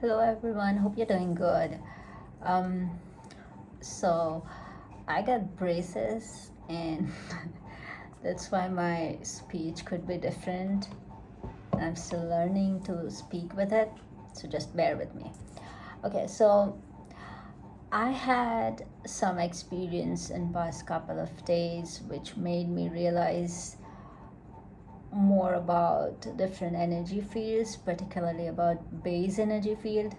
Hello everyone, hope you're doing good. Um, so I got braces and that's why my speech could be different. I'm still learning to speak with it, so just bear with me. Okay, so I had some experience in past couple of days which made me realize more about different energy fields, particularly about base energy field.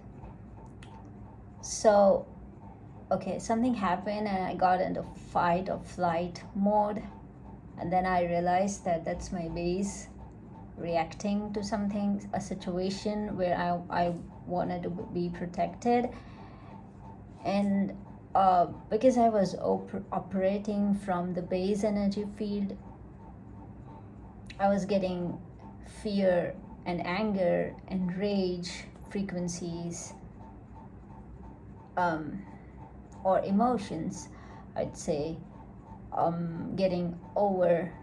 So okay, something happened and I got into fight or flight mode, and then I realized that that's my base reacting to something, a situation where I wanted to be protected. And because I was operating from the base energy field, I was getting fear and anger and rage frequencies, um, or emotions, I'd say, getting over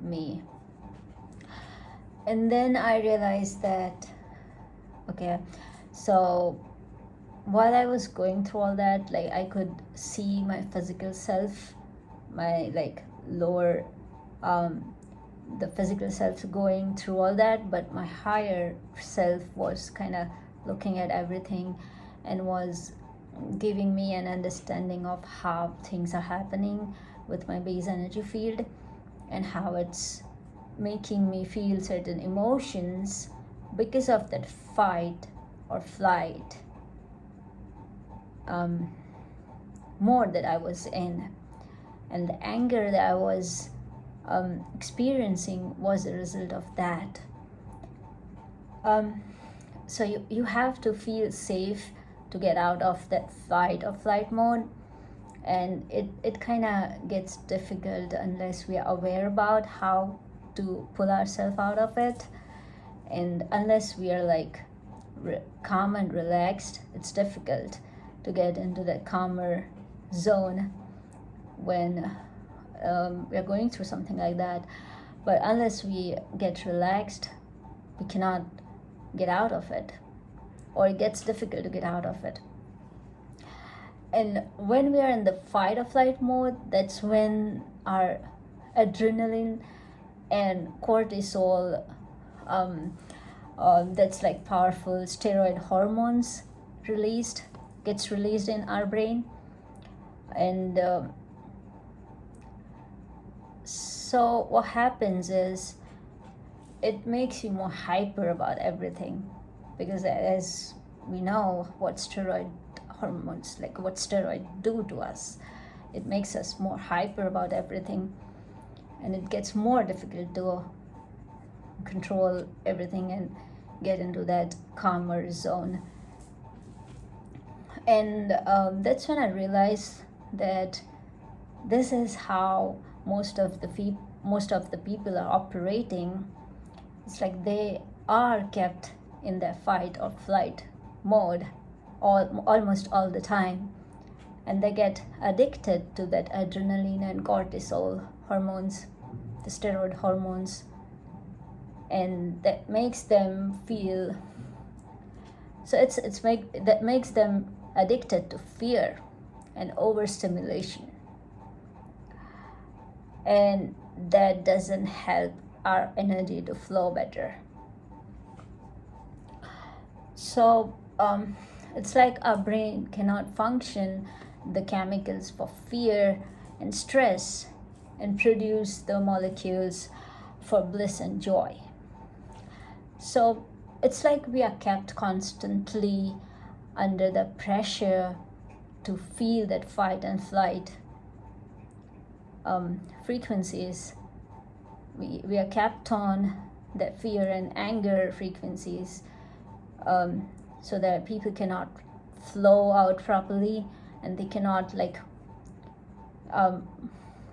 me. And then I realized that, okay, so while I was going through all that, like I could see my physical self, my like lower, um, the physical self going through all that, but my higher self was kind of looking at everything and was giving me an understanding of how things are happening with my base energy field and how it's making me feel certain emotions because of that fight or flight um, mode that I was in. And the anger that I was experiencing was a result of that. Um, so you have to feel safe to get out of that fight or flight mode, and it kind of gets difficult unless we are aware about how to pull ourselves out of it, and unless we are like calm and relaxed, it's difficult to get into that calmer zone when we are going through something like that. But unless we get relaxed, we cannot get out of it, or it gets difficult to get out of it. And when we are in the fight or flight mode, that's when our adrenaline and cortisol, that's like powerful steroid hormones released, gets released in our brain. And so what happens is it makes you more hyper about everything, because as we know what steroid hormones, like what steroid do to us, it makes us more hyper about everything, and it gets more difficult to control everything and get into that calmer zone. And that's when I realized that this is how most of the people are operating. It's like they are kept in their fight or flight mode almost all the time, and they get addicted to that adrenaline and cortisol hormones, the steroid hormones, and that makes them feel, so it's make that makes them addicted to fear and overstimulation, and that doesn't help our energy to flow better. So it's like our brain cannot function the chemicals for fear and stress and produce the molecules for bliss and joy. So it's like we are kept constantly under the pressure to feel that fight and flight frequencies. We are kept on that fear and anger frequencies, so that people cannot flow out properly, and they cannot like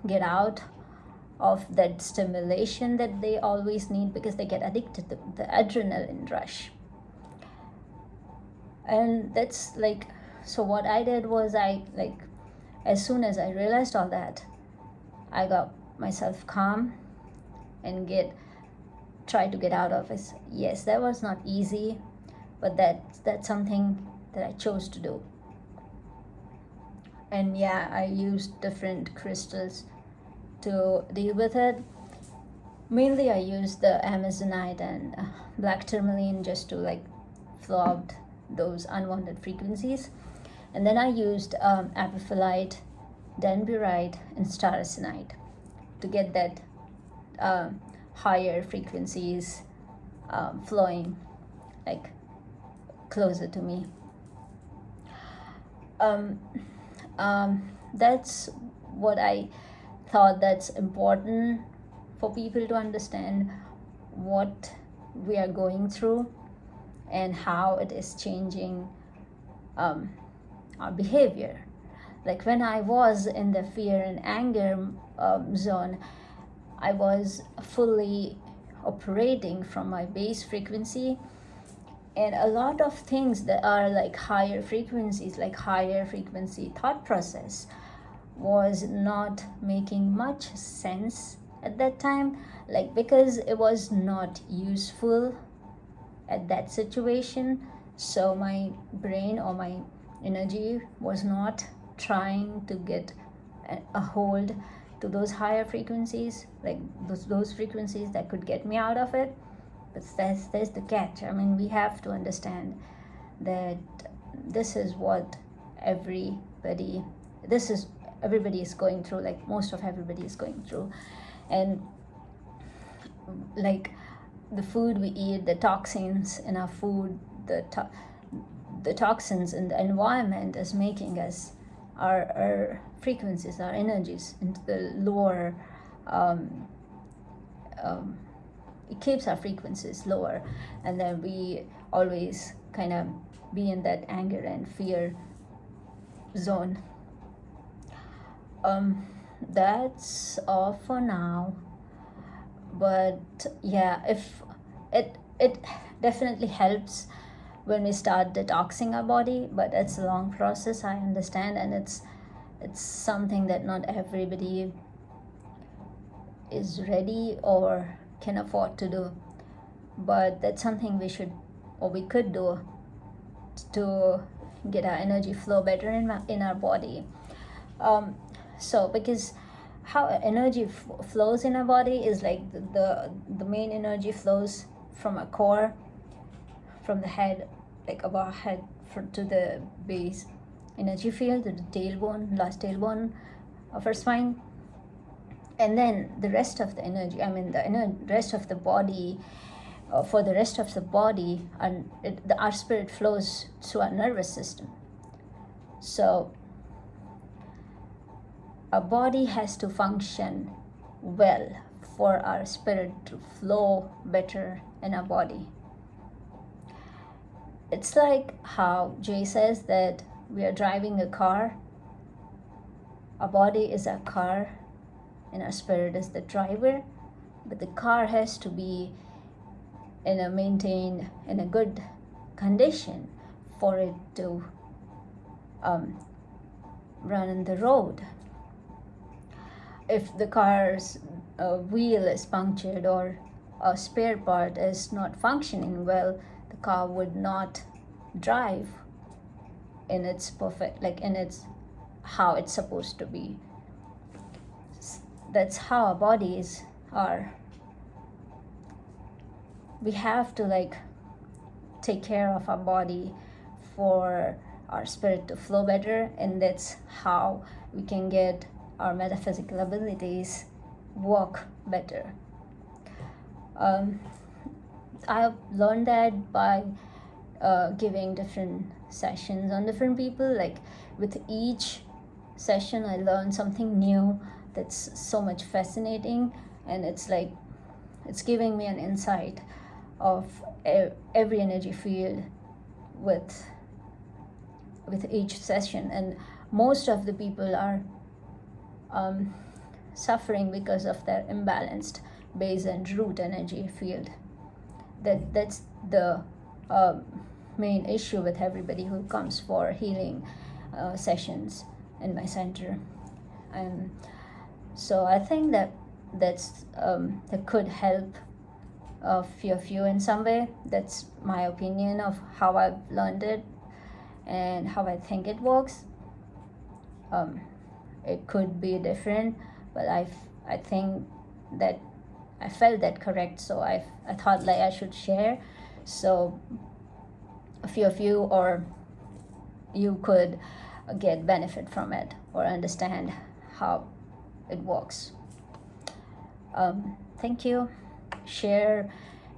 get out of that stimulation that they always need, because they get addicted to the adrenaline rush. And that's like, so what I did was, I like, as soon as I realized all that, I got myself calm and try to get out of it. Yes, that was not easy, but that's something that I chose to do. And yeah, I used different crystals to deal with it. Mainly I used the Amazonite and black tourmaline just to like flow out those unwanted frequencies. And then I used apophyllite, danburite, and staracenite to get that higher frequencies flowing like closer to me. That's what I thought that's important for people to understand, what we are going through and how it is changing our behavior. Like when I was in the fear and anger zone, I was fully operating from my base frequency, and a lot of things that are like higher frequencies, like higher frequency thought process, was not making much sense at that time, like because it was not useful at that situation. So my brain or my energy was not trying to get a hold to those higher frequencies, like those frequencies that could get me out of it. But there's the catch. I mean, we have to understand that this is what everybody is going through, like most of everybody is going through. And like the food we eat, the toxins in our food, the toxins in the environment is making us our frequencies, our energies into the lower, it keeps our frequencies lower, and then we always kind of be in that anger and fear zone. That's all for now. But yeah, if it definitely helps when we start detoxing our body, but it's a long process, I understand, and it's something that not everybody is ready or can afford to do. But that's something we should, or we could do, to get our energy flow better in our body. So because how energy flows in our body is like the main energy flows from our core, from the head, like above our head, to the base energy field, to the tailbone, last tailbone of our spine. And then the rest of the energy, I mean the rest of the body, for the rest of the body, and our spirit flows through our nervous system. So our body has to function well for our spirit to flow better in our body. It's like how Jay says that we are driving a car. Our body is our car and our spirit is the driver, but the car has to be maintained in a good condition for it to run in the road. If the car's wheel is punctured or a spare part is not functioning well, the car would not drive in its perfect, like in its how it's supposed to be. That's how our bodies are. We have to like take care of our body for our spirit to flow better, and that's how we can get our metaphysical abilities work better. I've learned that by giving different sessions on different people. Like with each session I learn something new that's so much fascinating, and it's like it's giving me an insight of every energy field with each session. And most of the people are suffering because of their imbalanced base and root energy field. That's the main issue with everybody who comes for healing sessions in my center. And so I think that that could help a few of you in some way. That's my opinion of how I've learned it and how I think it works. It could be different, but I think that I felt that correct, so I thought like I should share, so a few of you or you could get benefit from it or understand how it works. Thank you. Share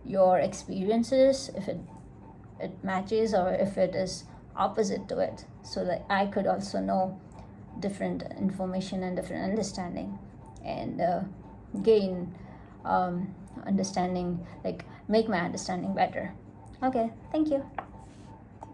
your experiences if it matches or if it is opposite to it, so that I could also know different information and different understanding, and gain understanding, like make my understanding better. Okay, thank you.